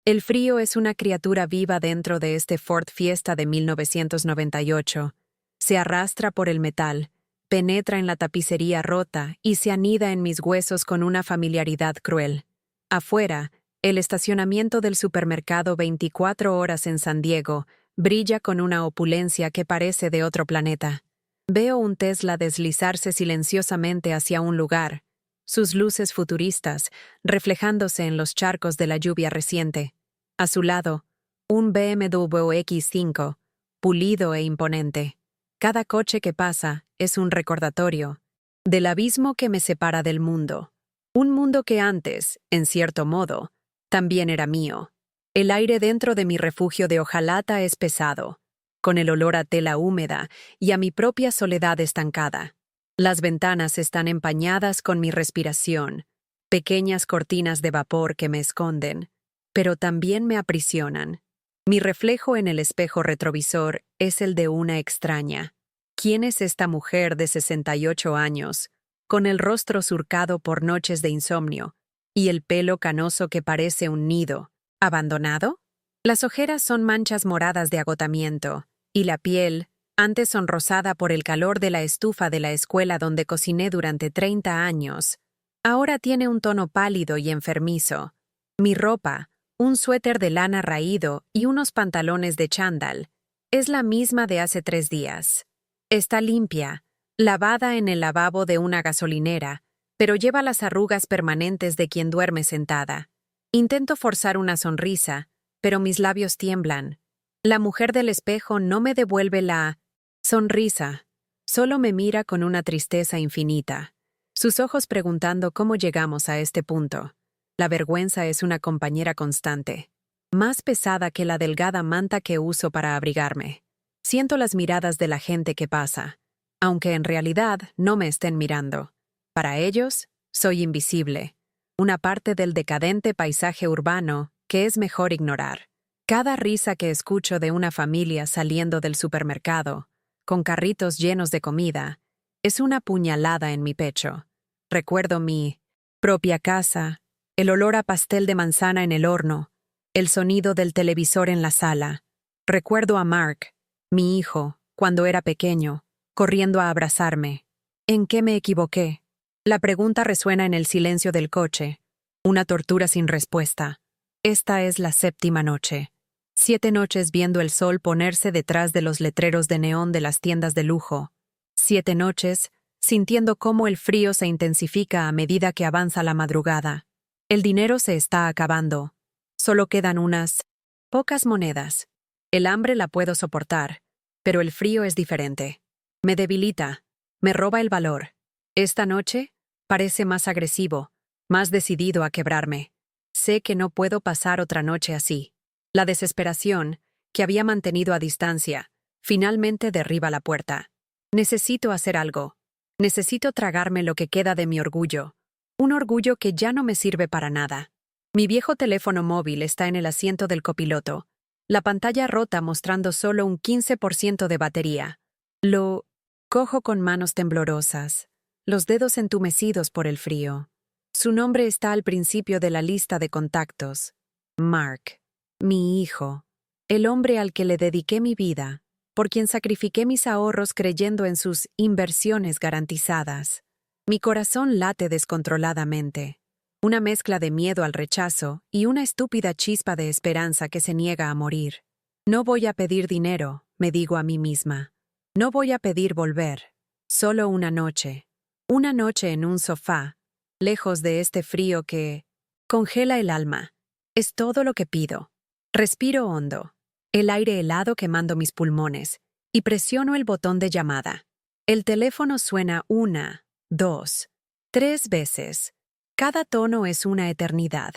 El frío es una criatura viva dentro de este Ford Fiesta de 1998. Se arrastra por el metal, penetra en la tapicería rota y se anida en mis huesos con una familiaridad cruel. Afuera, el estacionamiento del supermercado 24 horas en San Diego brilla con una opulencia que parece de otro planeta. Veo un Tesla deslizarse silenciosamente hacia un lugar, sus luces futuristas reflejándose en los charcos de la lluvia reciente. A su lado, un BMW X5, pulido e imponente. Cada coche que pasa es un recordatorio del abismo que me separa del mundo. Un mundo que antes, en cierto modo, también era mío. El aire dentro de mi refugio de hojalata es pesado, con el olor a tela húmeda y a mi propia soledad estancada. Las ventanas están empañadas con mi respiración, pequeñas cortinas de vapor que me esconden, pero también me aprisionan. Mi reflejo en el espejo retrovisor es el de una extraña. ¿Quién es esta mujer de 68 años, con el rostro surcado por noches de insomnio y el pelo canoso que parece un nido? ¿Abandonado? Las ojeras son manchas moradas de agotamiento, y la piel, antes sonrosada por el calor de la estufa de la escuela donde cociné durante 30 años, ahora tiene un tono pálido y enfermizo. Mi ropa, un suéter de lana raído y unos pantalones de chándal, es la misma de hace 3 días. Está limpia, lavada en el lavabo de una gasolinera, pero lleva las arrugas permanentes de quien duerme sentada. Intento forzar una sonrisa, pero mis labios tiemblan. La mujer del espejo no me devuelve la sonrisa, solo me mira con una tristeza infinita, sus ojos preguntando cómo llegamos a este punto. La vergüenza es una compañera constante, más pesada que la delgada manta que uso para abrigarme. Siento las miradas de la gente que pasa, aunque en realidad no me estén mirando. Para ellos, soy invisible, una parte del decadente paisaje urbano que es mejor ignorar. Cada risa que escucho de una familia saliendo del supermercado, con carritos llenos de comida, es una puñalada en mi pecho. Recuerdo mi propia casa, el olor a pastel de manzana en el horno, el sonido del televisor en la sala. Recuerdo a Mark, mi hijo, cuando era pequeño, corriendo a abrazarme. ¿En qué me equivoqué? La pregunta resuena en el silencio del coche, una tortura sin respuesta. Esta es la 7ª noche. 7 noches viendo el sol ponerse detrás de los letreros de neón de las tiendas de lujo. 7 noches sintiendo cómo el frío se intensifica a medida que avanza la madrugada. El dinero se está acabando. Solo quedan unas pocas monedas. El hambre la puedo soportar, pero el frío es diferente. Me debilita, me roba el valor. Esta noche parece más agresivo, más decidido a quebrarme. Sé que no puedo pasar otra noche así. La desesperación, que había mantenido a distancia, finalmente derriba la puerta. Necesito hacer algo. Necesito tragarme lo que queda de mi orgullo. Un orgullo que ya no me sirve para nada. Mi viejo teléfono móvil está en el asiento del copiloto, la pantalla rota mostrando solo un 15% de batería. Lo cojo con manos temblorosas, los dedos entumecidos por el frío. Su nombre está al principio de la lista de contactos. Mark, mi hijo, el hombre al que le dediqué mi vida, por quien sacrifiqué mis ahorros creyendo en sus inversiones garantizadas. Mi corazón late descontroladamente, una mezcla de miedo al rechazo y una estúpida chispa de esperanza que se niega a morir. No voy a pedir dinero, me digo a mí misma. No voy a pedir volver. Solo una noche. Una noche en un sofá, lejos de este frío que congela el alma. Es todo lo que pido. Respiro hondo, el aire helado quemando mis pulmones, y presiono el botón de llamada. El teléfono suena 1, 2, 3 veces. Cada tono es una eternidad.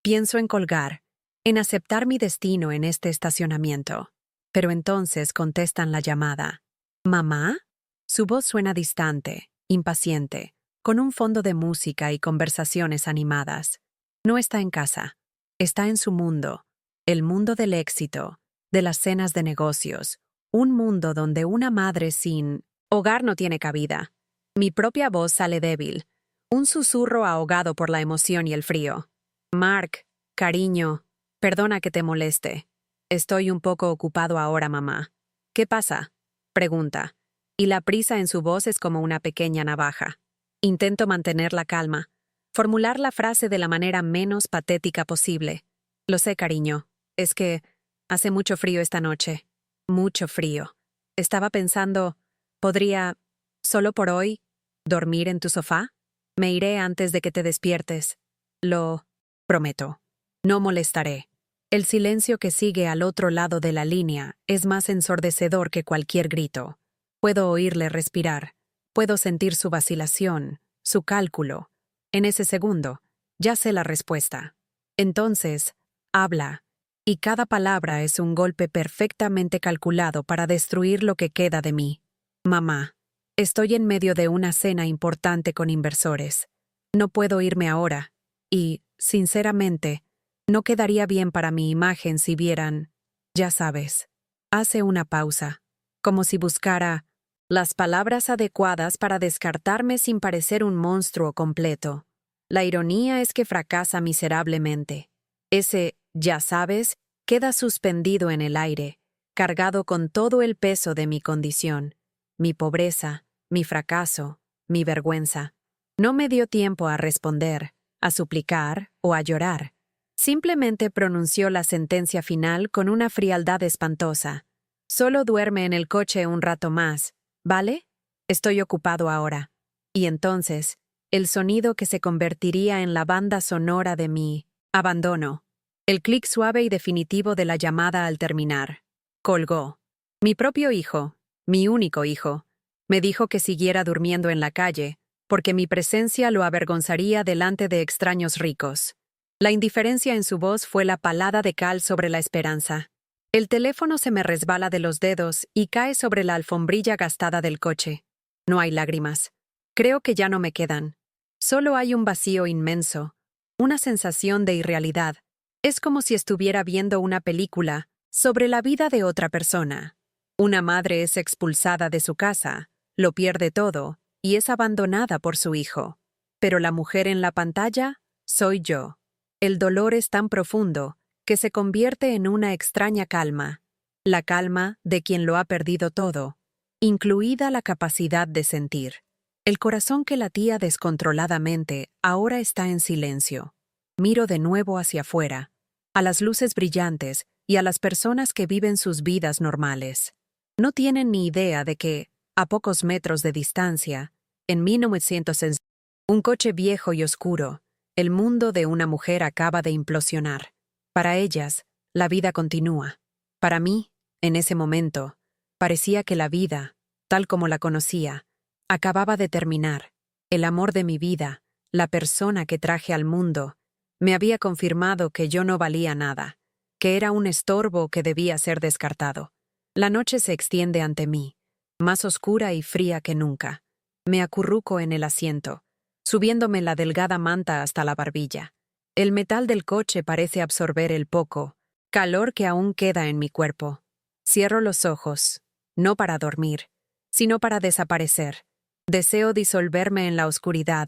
Pienso en colgar, en aceptar mi destino en este estacionamiento. Pero entonces contestan la llamada. ¿Mamá? Su voz suena distante, impaciente, con un fondo de música y conversaciones animadas. No está en casa. Está en su mundo, el mundo del éxito, de las cenas de negocios, un mundo donde una madre sin hogar no tiene cabida. Mi propia voz sale débil, un susurro ahogado por la emoción y el frío. Mark, cariño, Perdona que te moleste. Estoy un poco ocupado ahora, mamá. ¿Qué pasa? Pregunta. Y la prisa en su voz es como una pequeña navaja. Intento mantener la calma, formular la frase de la manera menos patética posible. Lo sé, cariño. Es que hace mucho frío esta noche. Mucho frío. Estaba pensando, ¿podría, solo por hoy, dormir en tu sofá? Me iré antes de que te despiertes. Lo prometo. No molestaré. El silencio que sigue al otro lado de la línea es más ensordecedor que cualquier grito. Puedo oírle respirar. Puedo sentir su vacilación, su cálculo. En ese segundo, ya sé la respuesta. Entonces, habla. Y cada palabra es un golpe perfectamente calculado para destruir lo que queda de mí. Mamá, estoy en medio de una cena importante con inversores. No puedo irme ahora. Y, sinceramente, no quedaría bien para mi imagen si vieran, ya sabes. Hace una pausa, como si buscara las palabras adecuadas para descartarme sin parecer un monstruo completo. La ironía es que fracasa miserablemente. Ese, ya sabes, queda suspendido en el aire, cargado con todo el peso de mi condición, mi pobreza, mi fracaso, mi vergüenza. No me dio tiempo a responder, a suplicar o a llorar. Simplemente pronunció la sentencia final con una frialdad espantosa. Solo duerme en el coche un rato más, ¿vale? Estoy ocupado ahora. Y entonces, el sonido que se convertiría en la banda sonora de mi abandono. El clic suave y definitivo de la llamada al terminar. Colgó. Mi propio hijo, mi único hijo, me dijo que siguiera durmiendo en la calle, porque mi presencia lo avergonzaría delante de extraños ricos. La indiferencia en su voz fue la palada de cal sobre la esperanza. El teléfono se me resbala de los dedos y cae sobre la alfombrilla gastada del coche. No hay lágrimas. Creo que ya no me quedan. Solo hay un vacío inmenso, una sensación de irrealidad. Es como si estuviera viendo una película sobre la vida de otra persona. Una madre es expulsada de su casa, lo pierde todo y es abandonada por su hijo. Pero la mujer en la pantalla soy yo. El dolor es tan profundo que se convierte en una extraña calma, la calma de quien lo ha perdido todo, incluida la capacidad de sentir. El corazón que latía descontroladamente ahora está en silencio. Miro de nuevo hacia afuera, a las luces brillantes y a las personas que viven sus vidas normales. No tienen ni idea de que, a pocos metros de distancia, en 1900, un coche viejo y oscuro, el mundo de una mujer acaba de implosionar. Para ellas, la vida continúa. Para mí, en ese momento, parecía que la vida, tal como la conocía, acababa de terminar. El amor de mi vida, la persona que traje al mundo, me había confirmado que yo no valía nada, que era un estorbo que debía ser descartado. La noche se extiende ante mí, más oscura y fría que nunca. Me acurruco en el asiento, subiéndome la delgada manta hasta la barbilla. El metal del coche parece absorber el poco calor que aún queda en mi cuerpo. Cierro los ojos, no para dormir, sino para desaparecer. Deseo disolverme en la oscuridad,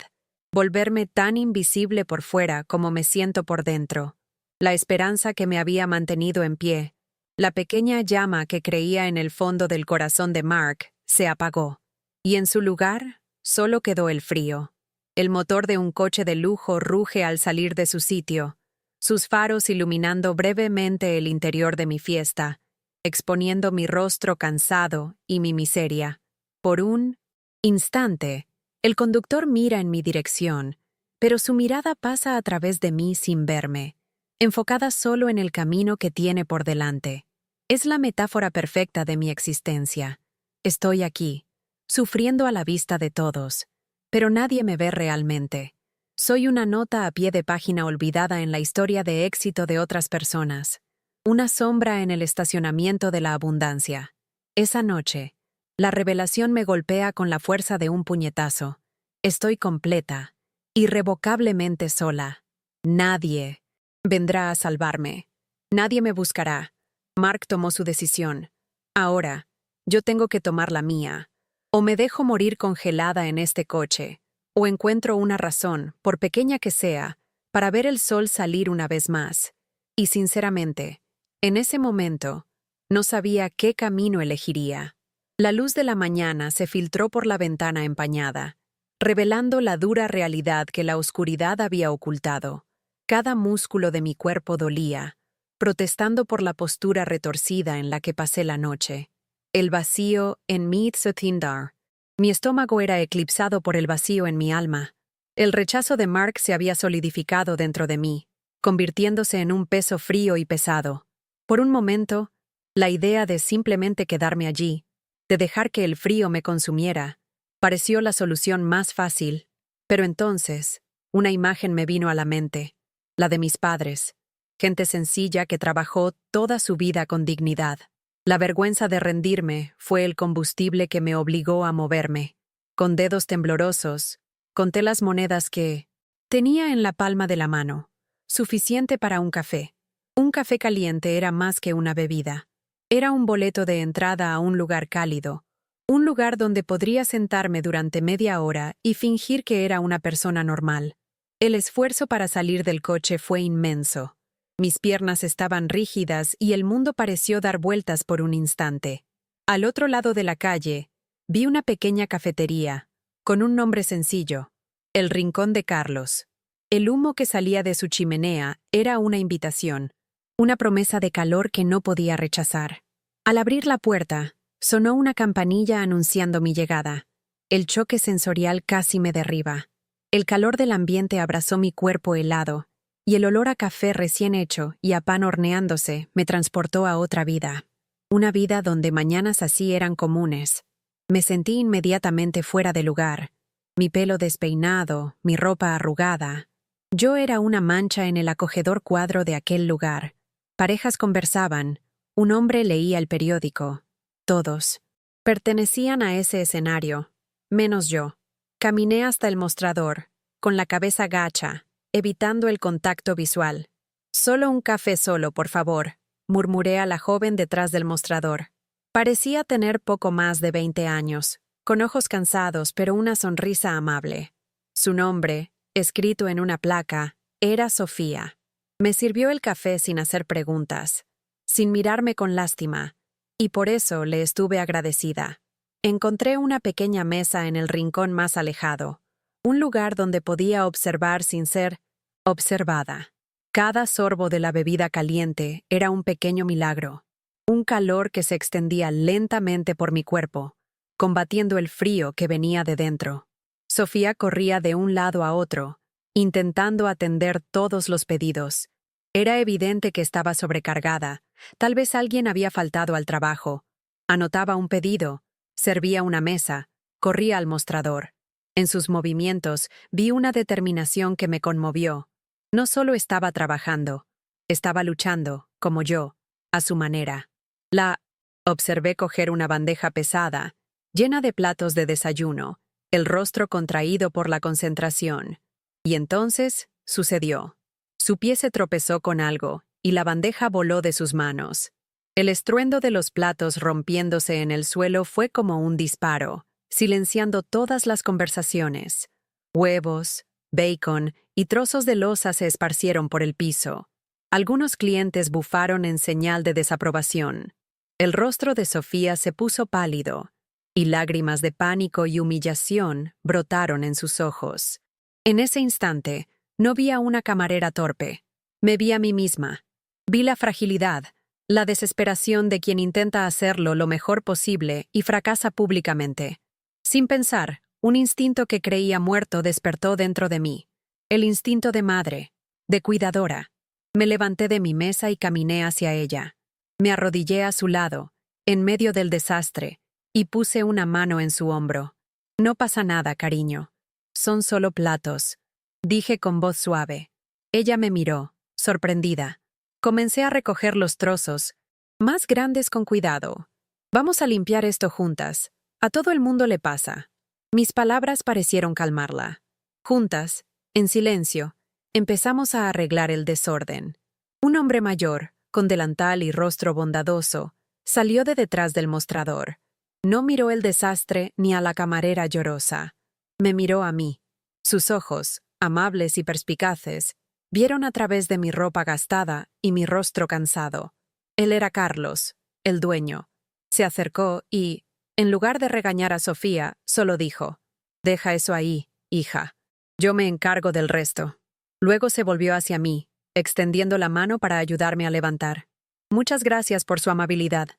volverme tan invisible por fuera como me siento por dentro. La esperanza que me había mantenido en pie, la pequeña llama que creía en el fondo del corazón de Mark, se apagó. Y en su lugar, solo quedó el frío. El motor de un coche de lujo ruge al salir de su sitio, sus faros iluminando brevemente el interior de mi fiesta, exponiendo mi rostro cansado y mi miseria. Por un instante, el conductor mira en mi dirección, pero su mirada pasa a través de mí sin verme, enfocada solo en el camino que tiene por delante. Es la metáfora perfecta de mi existencia. Estoy aquí, sufriendo a la vista de todos, pero nadie me ve realmente. Soy una nota a pie de página olvidada en la historia de éxito de otras personas. Una sombra en el estacionamiento de la abundancia. Esa noche, la revelación me golpea con la fuerza de un puñetazo. Estoy completa, irrevocablemente sola. Nadie vendrá a salvarme. Nadie me buscará. Mark tomó su decisión. Ahora, yo tengo que tomar la mía. O me dejo morir congelada en este coche, o encuentro una razón, por pequeña que sea, para ver el sol salir una vez más. Y sinceramente, en ese momento, no sabía qué camino elegiría. La luz de la mañana se filtró por la ventana empañada, revelando la dura realidad que la oscuridad había ocultado. Cada músculo de mi cuerpo dolía, protestando por la postura retorcida en la que pasé la noche. El vacío en mi Tzotindar. Mi estómago era eclipsado por el vacío en mi alma. El rechazo de Mark se había solidificado dentro de mí, convirtiéndose en un peso frío y pesado. Por un momento, la idea de simplemente quedarme allí, de dejar que el frío me consumiera, pareció la solución más fácil, pero entonces, una imagen me vino a la mente, la de mis padres, gente sencilla que trabajó toda su vida con dignidad. La vergüenza de rendirme fue el combustible que me obligó a moverme. Con dedos temblorosos, conté las monedas que tenía en la palma de la mano, suficiente para un café. Un café caliente era más que una bebida. Era un boleto de entrada a un lugar cálido, un lugar donde podría sentarme durante media hora y fingir que era una persona normal. El esfuerzo para salir del coche fue inmenso. Mis piernas estaban rígidas y el mundo pareció dar vueltas por un instante. Al otro lado de la calle, vi una pequeña cafetería, con un nombre sencillo, El Rincón de Carlos. El humo que salía de su chimenea era una invitación, una promesa de calor que no podía rechazar. Al abrir la puerta, sonó una campanilla anunciando mi llegada. El choque sensorial casi me derriba. El calor del ambiente abrazó mi cuerpo helado, y el olor a café recién hecho y a pan horneándose me transportó a otra vida. Una vida donde mañanas así eran comunes. Me sentí inmediatamente fuera de lugar. Mi pelo despeinado, mi ropa arrugada. Yo era una mancha en el acogedor cuadro de aquel lugar. Parejas conversaban, un hombre leía el periódico. Todos pertenecían a ese escenario, menos yo. Caminé hasta el mostrador, con la cabeza gacha, evitando el contacto visual. «Solo un café solo, por favor», murmuré a la joven detrás del mostrador. Parecía tener poco más de 20 años, con ojos cansados pero una sonrisa amable. Su nombre, escrito en una placa, era Sofía. Me sirvió el café sin hacer preguntas, sin mirarme con lástima, y por eso le estuve agradecida. Encontré una pequeña mesa en el rincón más alejado, un lugar donde podía observar sin ser observada. Cada sorbo de la bebida caliente era un pequeño milagro, un calor que se extendía lentamente por mi cuerpo, combatiendo el frío que venía de dentro. Sofía corría de un lado a otro, intentando atender todos los pedidos. Era evidente que estaba sobrecargada. Tal vez alguien había faltado al trabajo. Anotaba un pedido, servía una mesa, corría al mostrador. En sus movimientos vi una determinación que me conmovió. No solo estaba trabajando, estaba luchando, como yo, a su manera. La observé coger una bandeja pesada, llena de platos de desayuno, el rostro contraído por la concentración. Y entonces sucedió. Su pie se tropezó con algo, y la bandeja voló de sus manos. El estruendo de los platos rompiéndose en el suelo fue como un disparo, silenciando todas las conversaciones. Huevos, bacon y trozos de loza se esparcieron por el piso. Algunos clientes bufaron en señal de desaprobación. El rostro de Sofía se puso pálido, y lágrimas de pánico y humillación brotaron en sus ojos. En ese instante, no vi a una camarera torpe. Me vi a mí misma. Vi la fragilidad, la desesperación de quien intenta hacerlo lo mejor posible y fracasa públicamente. Sin pensar, un instinto que creía muerto despertó dentro de mí. El instinto de madre, de cuidadora. Me levanté de mi mesa y caminé hacia ella. Me arrodillé a su lado, en medio del desastre, y puse una mano en su hombro. «No pasa nada, cariño. Son solo platos», dije con voz suave. Ella me miró, sorprendida. Comencé a recoger los trozos, más grandes con cuidado. «Vamos a limpiar esto juntas. A todo el mundo le pasa». Mis palabras parecieron calmarla. Juntas, en silencio, empezamos a arreglar el desorden. Un hombre mayor, con delantal y rostro bondadoso, salió de detrás del mostrador. No miró el desastre ni a la camarera llorosa. Me miró a mí. Sus ojos, amables y perspicaces, Vieron a través de mi ropa gastada y mi rostro cansado. Él era Carlos, el dueño. Se acercó y, en lugar de regañar a Sofía, solo dijo: «Deja eso ahí, hija. Yo me encargo del resto». Luego se volvió hacia mí, extendiendo la mano para ayudarme a levantar. «Muchas gracias por su amabilidad»,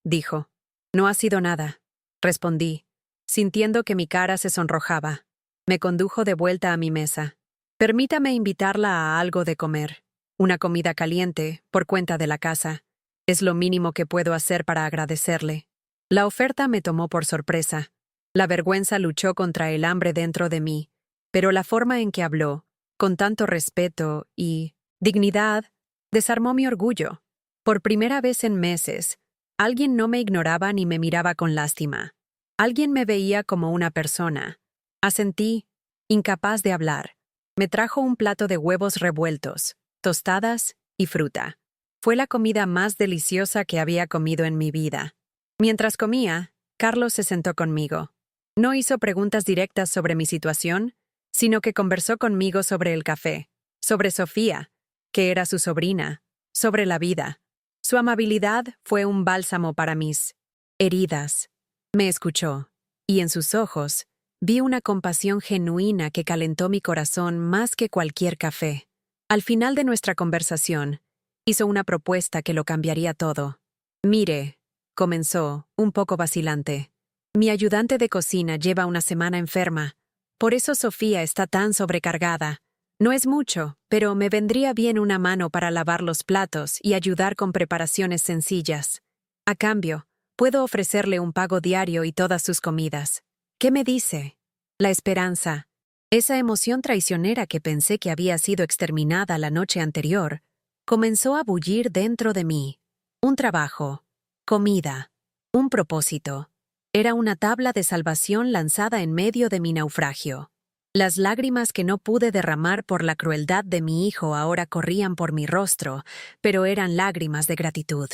dijo. «No ha sido nada», respondí, sintiendo que mi cara se sonrojaba. Me condujo de vuelta a mi mesa. «Permítame invitarla a algo de comer. Una comida caliente, por cuenta de la casa. Es lo mínimo que puedo hacer para agradecerle». La oferta me tomó por sorpresa. La vergüenza luchó contra el hambre dentro de mí, pero la forma en que habló, con tanto respeto y dignidad, desarmó mi orgullo. Por primera vez en meses, alguien no me ignoraba ni me miraba con lástima. Alguien me veía como una persona. Asentí, incapaz de hablar. Me trajo un plato de huevos revueltos, tostadas y fruta. Fue la comida más deliciosa que había comido en mi vida. Mientras comía, Carlos se sentó conmigo. No hizo preguntas directas sobre mi situación, sino que conversó conmigo sobre el café, sobre Sofía, que era su sobrina, sobre la vida. Su amabilidad fue un bálsamo para mis heridas. Me escuchó, y en sus ojos vi una compasión genuina que calentó mi corazón más que cualquier café. Al final de nuestra conversación, hizo una propuesta que lo cambiaría todo. «Mire», comenzó, un poco vacilante, «mi ayudante de cocina lleva una semana enferma. Por eso Sofía está tan sobrecargada. No es mucho, pero me vendría bien una mano para lavar los platos y ayudar con preparaciones sencillas. A cambio, puedo ofrecerle un pago diario y todas sus comidas. ¿Qué me dice?» La esperanza, esa emoción traicionera que pensé que había sido exterminada la noche anterior, comenzó a bullir dentro de mí. Un trabajo, comida, un propósito. Era una tabla de salvación lanzada en medio de mi naufragio. Las lágrimas que no pude derramar por la crueldad de mi hijo ahora corrían por mi rostro, pero eran lágrimas de gratitud.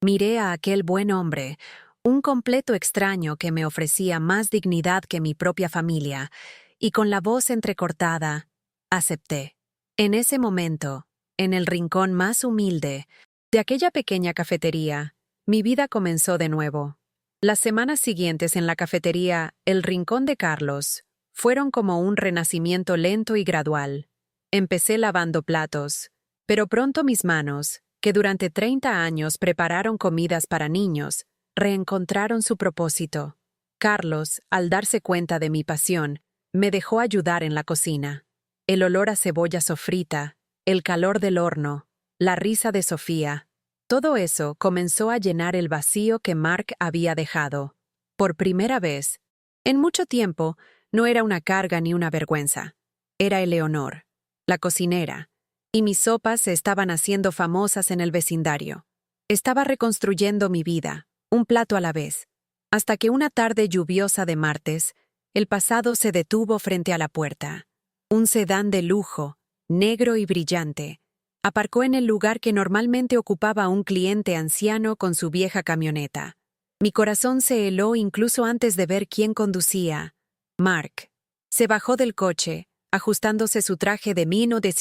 Miré a aquel buen hombre, un completo extraño que me ofrecía más dignidad que mi propia familia, y con la voz entrecortada, acepté. En ese momento, en el rincón más humilde de aquella pequeña cafetería, mi vida comenzó de nuevo. Las semanas siguientes en la cafetería El Rincón de Carlos fueron como un renacimiento lento y gradual. Empecé lavando platos, pero pronto mis manos, que durante 30 años prepararon comidas para niños, reencontraron su propósito. Carlos, al darse cuenta de mi pasión, me dejó ayudar en la cocina. El olor a cebolla sofrita, el calor del horno, la risa de Sofía, todo eso comenzó a llenar el vacío que Mark había dejado. Por primera vez, en mucho tiempo, no era una carga ni una vergüenza. Era Eleonor, la cocinera, y mis sopas se estaban haciendo famosas en el vecindario. Estaba reconstruyendo mi vida, un plato a la vez, hasta que una tarde lluviosa de martes, el pasado se detuvo frente a la puerta. Un sedán de lujo, negro y brillante, aparcó en el lugar que normalmente ocupaba un cliente anciano con su vieja camioneta. Mi corazón se heló incluso antes de ver quién conducía. Mark. Se bajó del coche, ajustándose su traje de lino de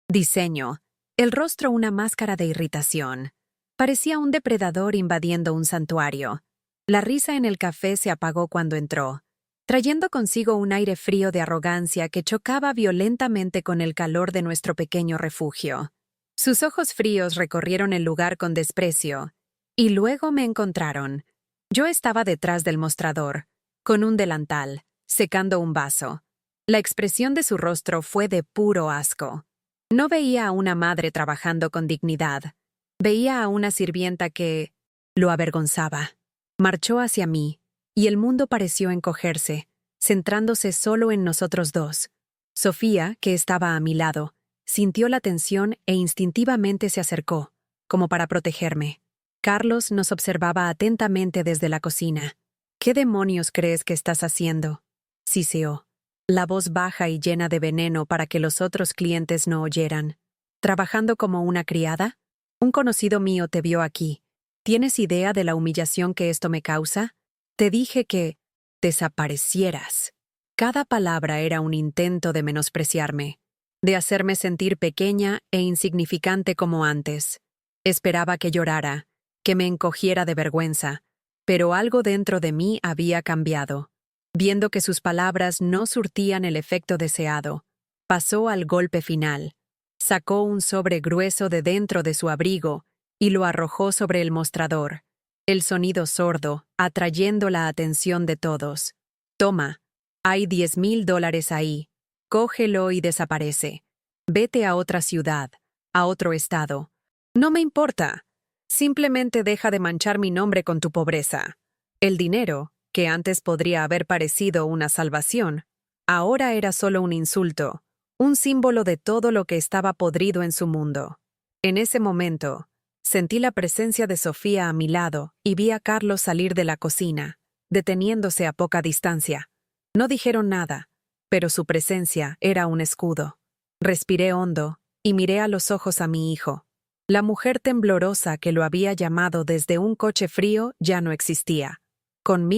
diseño, el rostro una máscara de irritación. Parecía un depredador invadiendo un santuario. La risa en el café se apagó cuando entró, trayendo consigo un aire frío de arrogancia que chocaba violentamente con el calor de nuestro pequeño refugio. Sus ojos fríos recorrieron el lugar con desprecio, y luego me encontraron. Yo estaba detrás del mostrador, con un delantal, secando un vaso. La expresión de su rostro fue de puro asco. No veía a una madre trabajando con dignidad. Veía a una sirvienta que lo avergonzaba. Marchó hacia mí, y el mundo pareció encogerse, centrándose solo en nosotros dos. Sofía, que estaba a mi lado, sintió la tensión e instintivamente se acercó, como para protegerme. Carlos nos observaba atentamente desde la cocina. «¿Qué demonios crees que estás haciendo?», siseó, la voz baja y llena de veneno para que los otros clientes no oyeran. «¿Trabajando como una criada? Un conocido mío te vio aquí. ¿Tienes idea de la humillación que esto me causa? Te dije que desaparecieras». Cada palabra era un intento de menospreciarme. de hacerme sentir pequeña e insignificante como antes. Esperaba que llorara, que me encogiera de vergüenza, pero algo dentro de mí había cambiado. Viendo que sus palabras no surtían el efecto deseado, pasó al golpe final. Sacó un sobre grueso de dentro de su abrigo y lo arrojó sobre el mostrador, el sonido sordo, atrayendo la atención de todos. «Toma, hay $10,000 ahí. Cógelo y desaparece. Vete a otra ciudad, a otro estado. No me importa. Simplemente deja de manchar mi nombre con tu pobreza». El dinero, que antes podría haber parecido una salvación, ahora era solo un insulto, un símbolo de todo lo que estaba podrido en su mundo. En ese momento, sentí la presencia de Sofía a mi lado y vi a Carlos salir de la cocina, deteniéndose a poca distancia. No dijeron nada, pero su presencia era un escudo. Respiré hondo y miré a los ojos a mi hijo. La mujer temblorosa que lo había llamado desde un coche frío ya no existía. Con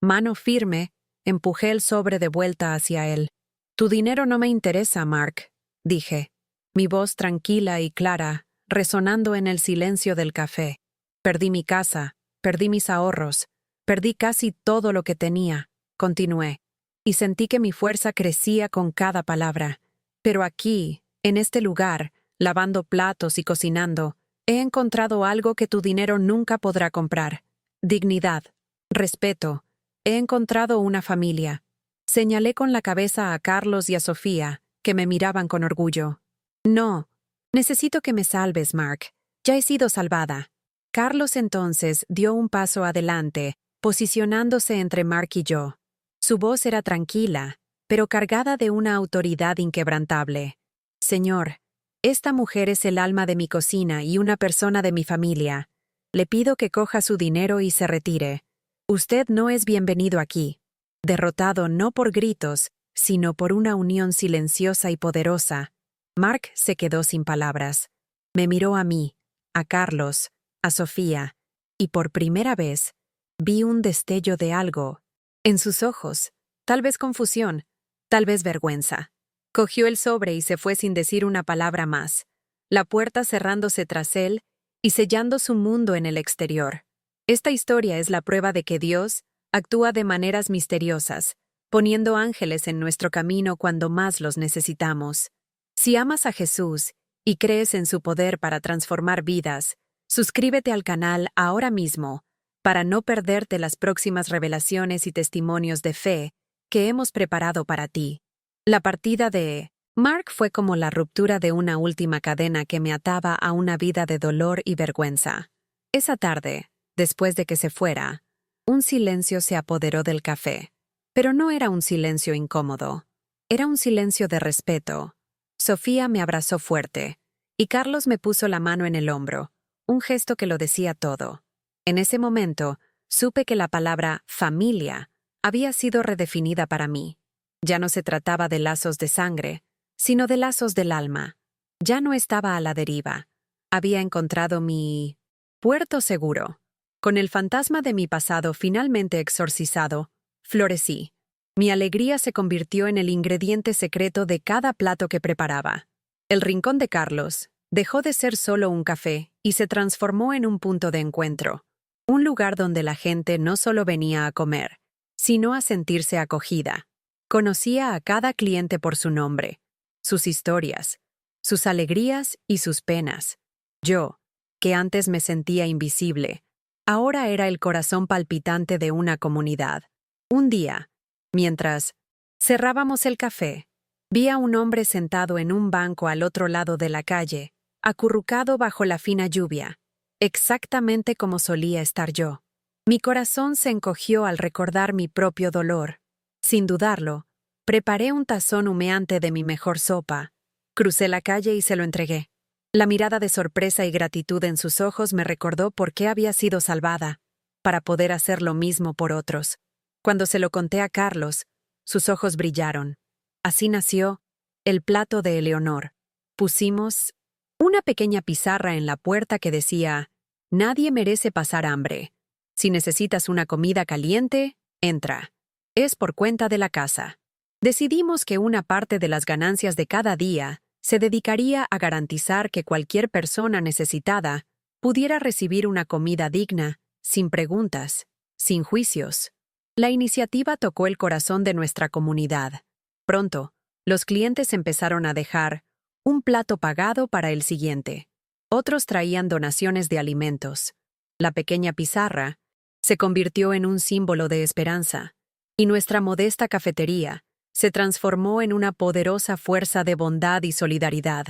mano firme, empujé el sobre de vuelta hacia él. «Tu dinero no me interesa, Mark», dije, mi voz tranquila y clara, resonando en el silencio del café. «Perdí mi casa, perdí mis ahorros, perdí casi todo lo que tenía», continué, y sentí que mi fuerza crecía con cada palabra. «Pero aquí, en este lugar, lavando platos y cocinando, he encontrado algo que tu dinero nunca podrá comprar: dignidad, respeto. He encontrado una familia». Señalé con la cabeza a Carlos y a Sofía, que me miraban con orgullo. «No, necesito que me salves, Mark. Ya he sido salvada». Carlos entonces dio un paso adelante, posicionándose entre Mark y yo. Su voz era tranquila, pero cargada de una autoridad inquebrantable. «Señor, esta mujer es el alma de mi cocina y una persona de mi familia. Le pido que coja su dinero y se retire. Usted no es bienvenido aquí». Derrotado no por gritos, sino por una unión silenciosa y poderosa, Mark se quedó sin palabras. Me miró a mí, a Carlos, a Sofía, y por primera vez vi un destello de algo en sus ojos, tal vez confusión, tal vez vergüenza. Cogió el sobre y se fue sin decir una palabra más, la puerta cerrándose tras él y sellando su mundo en el exterior. Esta historia es la prueba de que Dios actúa de maneras misteriosas, poniendo ángeles en nuestro camino cuando más los necesitamos. Si amas a Jesús y crees en su poder para transformar vidas, suscríbete al canal ahora mismo para no perderte las próximas revelaciones y testimonios de fe que hemos preparado para ti. La partida de Mark fue como la ruptura de una última cadena que me ataba a una vida de dolor y vergüenza. Esa tarde, después de que se fuera, un silencio se apoderó del café. Pero no era un silencio incómodo. Era un silencio de respeto. Sofía me abrazó fuerte, y Carlos me puso la mano en el hombro, un gesto que lo decía todo. En ese momento, supe que la palabra familia había sido redefinida para mí. Ya no se trataba de lazos de sangre, sino de lazos del alma. Ya no estaba a la deriva. Había encontrado mi puerto seguro. Con el fantasma de mi pasado finalmente exorcizado, florecí. Mi alegría se convirtió en el ingrediente secreto de cada plato que preparaba. El rincón de Carlos dejó de ser solo un café y se transformó en un punto de encuentro. Un lugar donde la gente no solo venía a comer, sino a sentirse acogida. Conocía a cada cliente por su nombre, sus historias, sus alegrías y sus penas. Yo, que antes me sentía invisible, ahora era el corazón palpitante de una comunidad. Un día, mientras cerrábamos el café, vi a un hombre sentado en un banco al otro lado de la calle, acurrucado bajo la fina lluvia, exactamente como solía estar yo. Mi corazón se encogió al recordar mi propio dolor. Sin dudarlo, preparé un tazón humeante de mi mejor sopa, crucé la calle y se lo entregué. La mirada de sorpresa y gratitud en sus ojos me recordó por qué había sido salvada, para poder hacer lo mismo por otros. Cuando se lo conté a Carlos, sus ojos brillaron. Así nació el plato de Eleonor. Pusimos una pequeña pizarra en la puerta que decía: «Nadie merece pasar hambre. Si necesitas una comida caliente, entra. Es por cuenta de la casa». Decidimos que una parte de las ganancias de cada día se dedicaría a garantizar que cualquier persona necesitada pudiera recibir una comida digna, sin preguntas, sin juicios. La iniciativa tocó el corazón de nuestra comunidad. Pronto, los clientes empezaron a dejar un plato pagado para el siguiente. Otros traían donaciones de alimentos. La pequeña pizarra se convirtió en un símbolo de esperanza, y nuestra modesta cafetería se transformó en una poderosa fuerza de bondad y solidaridad.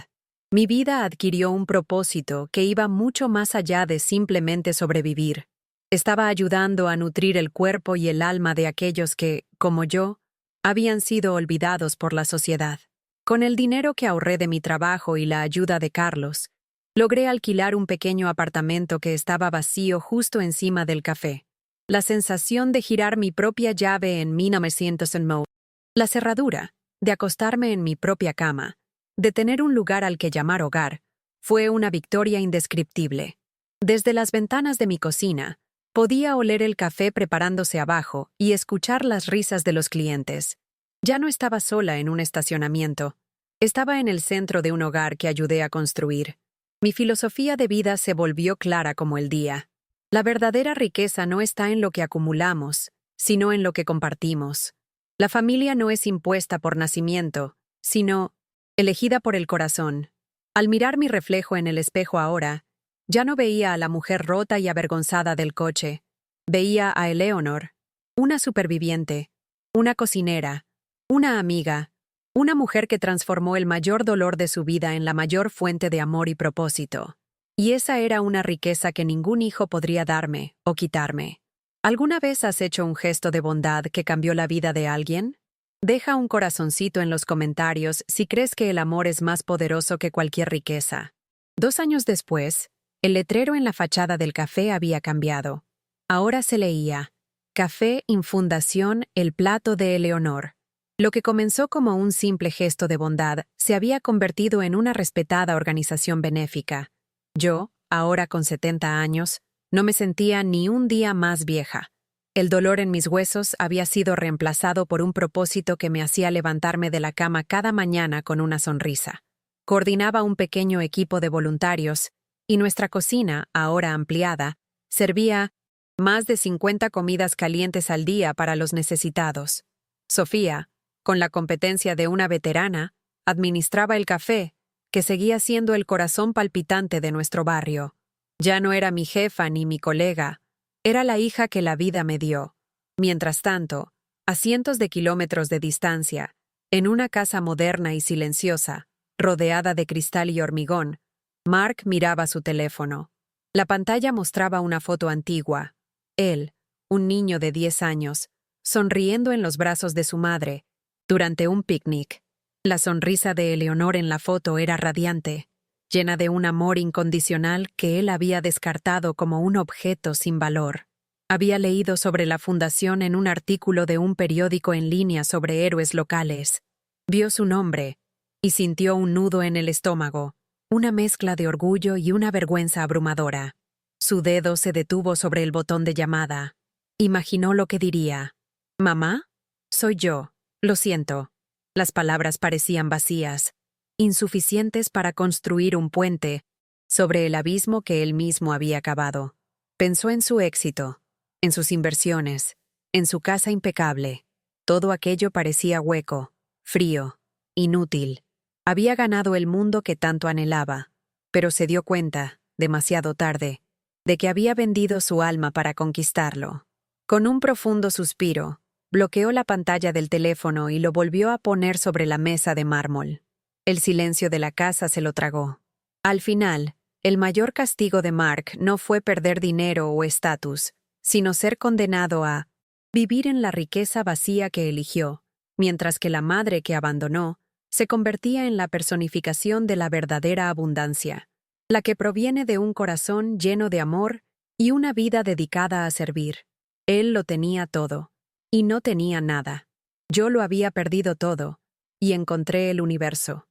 Mi vida adquirió un propósito que iba mucho más allá de simplemente sobrevivir. Estaba ayudando a nutrir el cuerpo y el alma de aquellos que, como yo, habían sido olvidados por la sociedad. Con el dinero que ahorré de mi trabajo y la ayuda de Carlos, logré alquilar un pequeño apartamento que estaba vacío justo encima del café. La sensación de girar mi propia llave en 1909, la cerradura, de acostarme en mi propia cama, de tener un lugar al que llamar hogar, fue una victoria indescriptible. Desde las ventanas de mi cocina, podía oler el café preparándose abajo y escuchar las risas de los clientes. Ya no estaba sola en un estacionamiento. Estaba en el centro de un hogar que ayudé a construir. Mi filosofía de vida se volvió clara como el día. La verdadera riqueza no está en lo que acumulamos, sino en lo que compartimos. La familia no es impuesta por nacimiento, sino elegida por el corazón. Al mirar mi reflejo en el espejo ahora, ya no veía a la mujer rota y avergonzada del coche. Veía a Eleonor, una superviviente, una cocinera, una amiga, una mujer que transformó el mayor dolor de su vida en la mayor fuente de amor y propósito. Y esa era una riqueza que ningún hijo podría darme o quitarme. ¿Alguna vez has hecho un gesto de bondad que cambió la vida de alguien? Deja un corazoncito en los comentarios si crees que el amor es más poderoso que cualquier riqueza. 2 años después, el letrero en la fachada del café había cambiado. Ahora se leía: Café Infundación El Plato de Eleonor. Lo que comenzó como un simple gesto de bondad se había convertido en una respetada organización benéfica. Yo, ahora con 70 años, no me sentía ni un día más vieja. El dolor en mis huesos había sido reemplazado por un propósito que me hacía levantarme de la cama cada mañana con una sonrisa. Coordinaba un pequeño equipo de voluntarios, y nuestra cocina, ahora ampliada, servía más de 50 comidas calientes al día para los necesitados. Sofía, con la competencia de una veterana, administraba el café, que seguía siendo el corazón palpitante de nuestro barrio. Ya no era mi jefa ni mi colega, era la hija que la vida me dio. Mientras tanto, a cientos de kilómetros de distancia, en una casa moderna y silenciosa, rodeada de cristal y hormigón, Mark miraba su teléfono. La pantalla mostraba una foto antigua. Él, un niño de 10 años, sonriendo en los brazos de su madre, durante un picnic. La sonrisa de Eleonor en la foto era radiante, llena de un amor incondicional que él había descartado como un objeto sin valor. Había leído sobre la fundación en un artículo de un periódico en línea sobre héroes locales. Vio su nombre y sintió un nudo en el estómago, una mezcla de orgullo y una vergüenza abrumadora. Su dedo se detuvo sobre el botón de llamada. Imaginó lo que diría. «¿Mamá? Soy yo. Lo siento». Las palabras parecían vacías, insuficientes para construir un puente sobre el abismo que él mismo había cavado. Pensó en su éxito, en sus inversiones, en su casa impecable. Todo aquello parecía hueco, frío, inútil. Había ganado el mundo que tanto anhelaba, pero se dio cuenta, demasiado tarde, de que había vendido su alma para conquistarlo. Con un profundo suspiro, bloqueó la pantalla del teléfono y lo volvió a poner sobre la mesa de mármol. El silencio de la casa se lo tragó. Al final, el mayor castigo de Mark no fue perder dinero o estatus, sino ser condenado a vivir en la riqueza vacía que eligió, mientras que la madre que abandonó se convertía en la personificación de la verdadera abundancia, la que proviene de un corazón lleno de amor y una vida dedicada a servir. Él lo tenía todo, y no tenía nada. Yo lo había perdido todo, y encontré el universo.